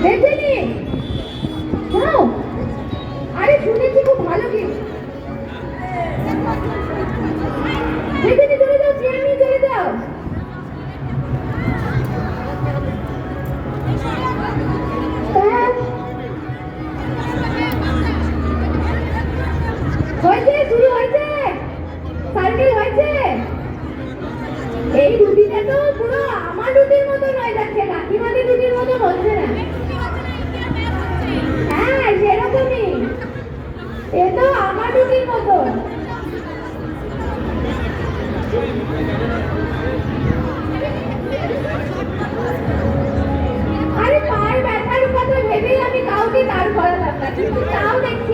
দেখেনি যাও। আরে শুনেছি খুব ভালো গিফট। দেখেনি চলে যাও, চেয়ার নিয়ে চলে যাও। হয়েছে, শুরু হয়েছে, সার্কেল হয়েছে। এই রুটিটা তো পুরো আমার রুটির মতো নয়, যাচ্ছে কাকিমাদের রুটির মতো হচ্ছে না। হ্যাঁ সেরকমই, এ তো আমার রুটির মতো। আরে পায়ের ব্যথার কথা ভেবেই আমি কাউকে দাঁড় করালাম না, কিন্তু তাও দেখছি